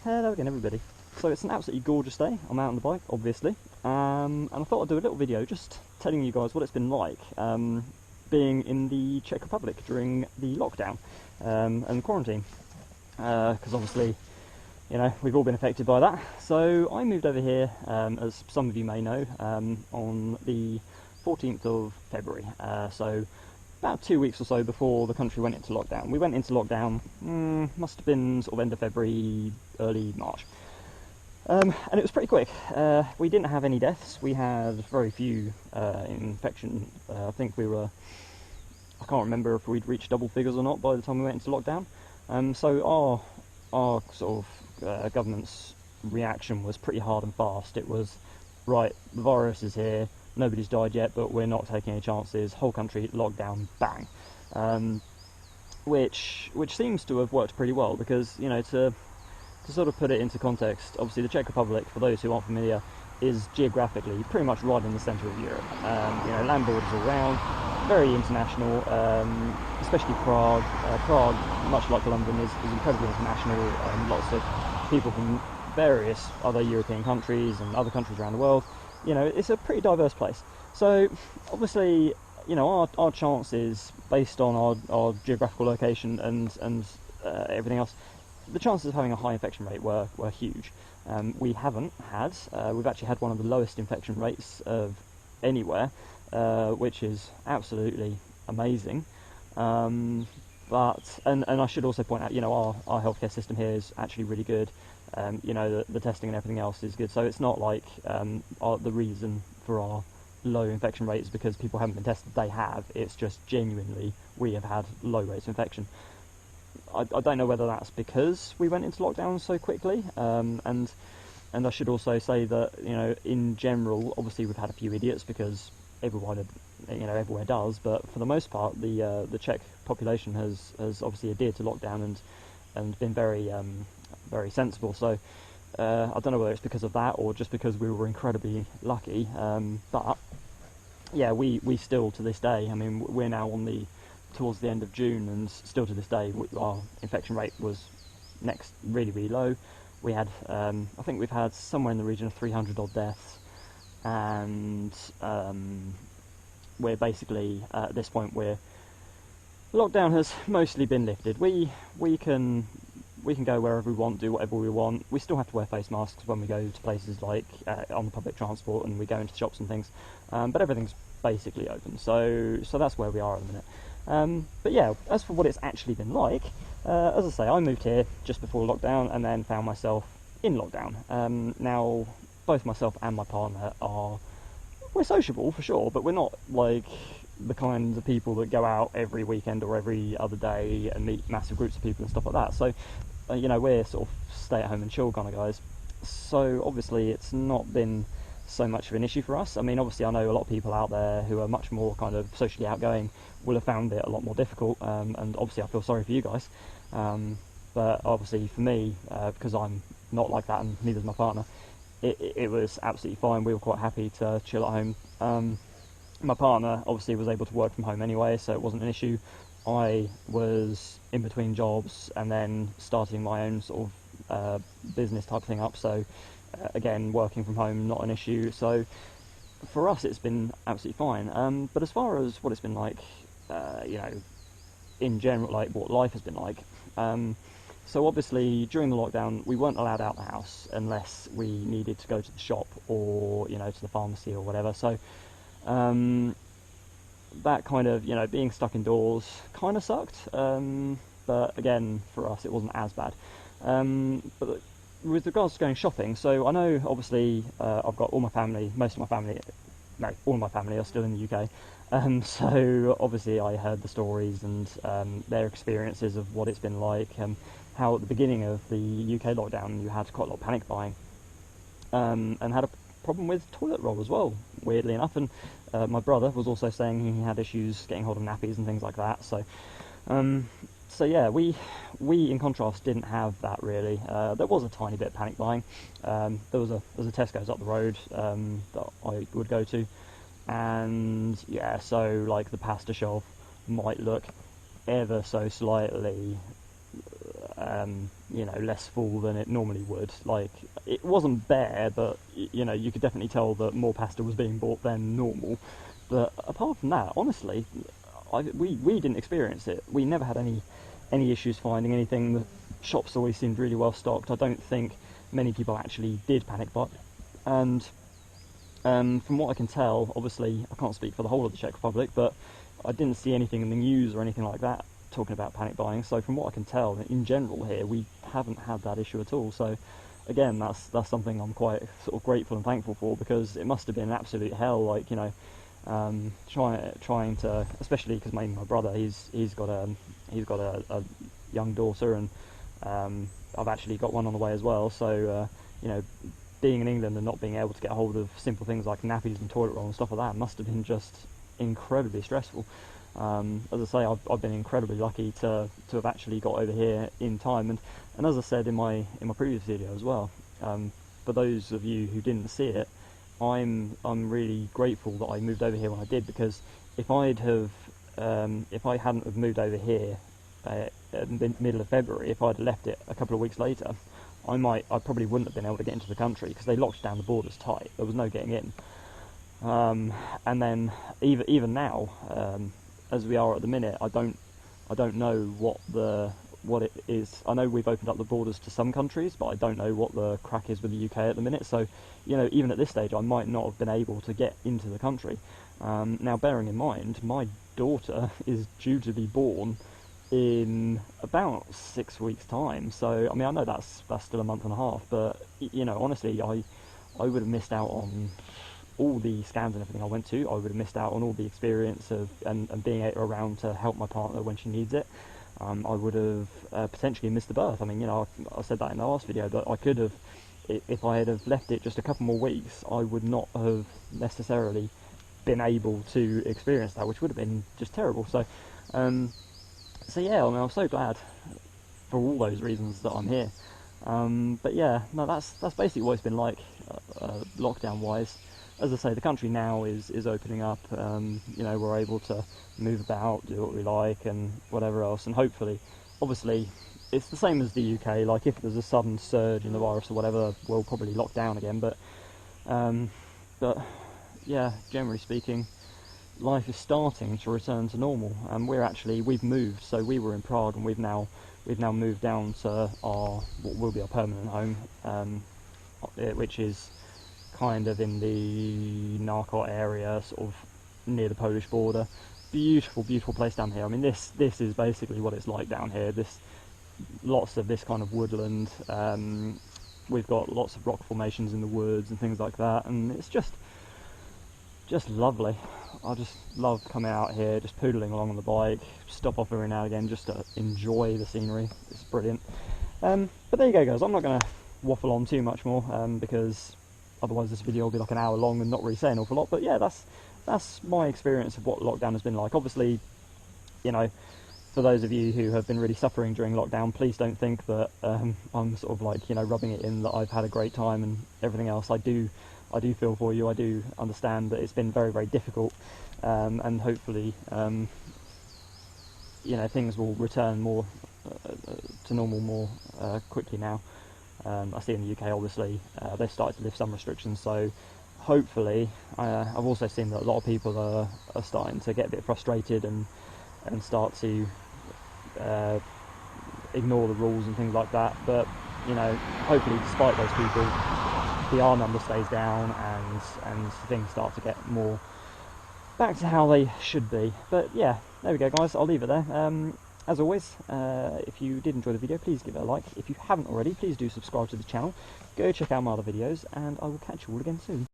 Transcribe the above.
Hello again everybody. So it's an absolutely gorgeous day. I'm out on the bike, obviously, and I thought I'd do a little video just telling you guys what it's been like being in the Czech Republic during the lockdown and quarantine, because obviously, you know, we've all been affected by that. So I moved over here, as some of you may know, on the 14th of February, so about 2 weeks or so before the country went into lockdown. We went into lockdown, must have been sort of end of February, early March. And it was pretty quick. We didn't have any deaths. We had very few infection. I think I can't remember if we'd reached double figures or not by the time we went into lockdown. So our sort of government's reaction was pretty hard and fast. It was, right, the virus is here, nobody's died yet, but we're not taking any chances. Whole country lockdown, bang. Which seems to have worked pretty well, because, you know, to sort of put it into context, obviously the Czech Republic, for those who aren't familiar, is geographically pretty much right in the centre of Europe. You know, land borders all around, very international, especially Prague. Prague, much like London, is incredibly international. Lots of people from various other European countries and other countries around the world. You know, it's a pretty diverse place. So obviously, you know, our chances, based on our geographical location and everything else, the chances of having a high infection rate were huge. We've actually had one of the lowest infection rates of anywhere, which is absolutely amazing. But I should also point out, you know, our healthcare system here is actually really good. You know, the testing and everything else is good. So it's not like the reason for our low infection rate is because people haven't been tested. They have. It's just genuinely we have had low rates of infection. I don't know whether that's because we went into lockdown so quickly, and I should also say that, you know, in general, obviously we've had a few idiots, because everyone, you know, everywhere does, but for the most part, the Czech population has obviously adhered to lockdown and been very sensible. So I don't know whether it's because of that or just because we were incredibly lucky, but yeah, we still, to this day, I mean, we're now towards the end of June, and still to this day our infection rate was really low. We had I think we've had somewhere in the region of 300 odd deaths, and we're basically at this point where lockdown has mostly been lifted. We can go wherever we want, do whatever we want. We still have to wear face masks when we go to places like on the public transport, and we go into shops and things, but everything's basically open, so that's where we are at the minute. But yeah, as for what it's actually been like, as I say, I moved here just before lockdown and then found myself in lockdown. Now, both myself and my partner we're sociable for sure, but we're not like the kinds of people that go out every weekend or every other day and meet massive groups of people and stuff like that. So, you know, we're sort of stay at home and chill kind of guys. So obviously it's not been so much of an issue for us. I mean, obviously I know a lot of people out there who are much more kind of socially outgoing will have found it a lot more difficult, and obviously I feel sorry for you guys, but obviously for me, because I'm not like that and neither is my partner, it was absolutely fine. We were quite happy to chill at home. My partner obviously was able to work from home anyway, so it wasn't an issue. I was in between jobs and then starting my own sort of business type thing up, so again, working from home, not an issue. So for us it's been absolutely fine. But as far as what it's been like, you know, in general, like what life has been like, so obviously during the lockdown we weren't allowed out the house unless we needed to go to the shop or, you know, to the pharmacy or whatever. So that kind of, you know, being stuck indoors kind of sucked, but again, for us it wasn't as bad. But with regards to going shopping, so I know obviously I've got all of my family are still in the UK, so obviously I heard the stories and their experiences of what it's been like, how at the beginning of the UK lockdown you had quite a lot of panic buying, and had a problem with toilet roll as well, weirdly enough, and my brother was also saying he had issues getting hold of nappies and things like that. So yeah, we in contrast didn't have that really. There was a tiny bit of panic buying. There was a Tesco's up the road that I would go to, and yeah, so like the pasta shelf might look ever so slightly you know, less full than it normally would. Like, it wasn't bare, but you know, you could definitely tell that more pasta was being bought than normal. But apart from that, honestly, we didn't experience it. We never had any issues finding anything. The shops always seemed really well stocked. I don't think many people actually did panic buy. And from what I can tell, obviously I can't speak for the whole of the Czech Republic, but I didn't see anything in the news or anything like that talking about panic buying. So from what I can tell, in general here, we haven't had that issue at all. So again, that's something I'm quite sort of grateful and thankful for, because it must have been an absolute hell. Like, you know, trying to, especially because my brother, he's got a young daughter, and I've actually got one on the way as well. So you know, being in England and not being able to get hold of simple things like nappies and toilet roll and stuff like that must have been just incredibly stressful. As I say, I've been incredibly lucky to have actually got over here in time, and as I said in my previous video as well, for those of you who didn't see it, I'm really grateful that I moved over here when I did, because if I hadn't have moved over here in the middle of February, if I'd left it a couple of weeks later, I probably wouldn't have been able to get into the country, because they locked down the borders tight. There was no getting in. And then even now, as we are at the minute, I don't know what it is. I know we've opened up the borders to some countries, but I don't know what the crack is with the UK at the minute. So, you know, even at this stage, I might not have been able to get into the country. Now, bearing in mind, my daughter is due to be born in about 6 weeks' time. So, I mean, I know that's still a month and a half, but you know, honestly, I would have missed out on all the scans and everything I went to. I would have missed out on all the experience of and being around to help my partner when she needs it. I would have potentially missed the birth. I mean, you know, I said that in the last video, but I could have, if I had have left it just a couple more weeks, I would not have necessarily been able to experience that, which would have been just terrible. So, so yeah, I mean, I'm so glad for all those reasons that I'm here. But yeah, no, that's basically what it's been like, lockdown-wise. As I say, the country now is opening up. You know, we're able to move about, do what we like, and whatever else. And hopefully, obviously, it's the same as the UK. Like, if there's a sudden surge in the virus or whatever, we'll probably lock down again. But yeah, generally speaking, life is starting to return to normal. And we've moved. So we were in Prague, and we've now moved down to what will be our permanent home, which is kind of in the Narkot area, sort of near the Polish border. Beautiful, beautiful place down here. I mean, this is basically what it's like down here. Lots of this kind of woodland. We've got lots of rock formations in the woods and things like that, and it's just lovely. I just love coming out here, just poodling along on the bike, stop off every now and again just to enjoy the scenery. It's brilliant. But there you go, guys. I'm not going to waffle on too much more, because otherwise this video will be like an hour long and not really say an awful lot. But yeah, that's my experience of what lockdown has been like. Obviously, you know, for those of you who have been really suffering during lockdown, please don't think that I'm sort of like, you know, rubbing it in that I've had a great time and everything else. I do feel for you. I do understand that it's been very, very difficult, and hopefully, you know, things will return more to normal more quickly now. I see in the UK, obviously, they've started to lift some restrictions, so hopefully, I've also seen that a lot of people are starting to get a bit frustrated and start to ignore the rules and things like that. But, you know, hopefully, despite those people, the R number stays down and things start to get more back to how they should be. But yeah, there we go, guys. I'll leave it there. As always, if you did enjoy the video, please give it a like. If you haven't already, please do subscribe to the channel. Go check out my other videos, and I will catch you all again soon.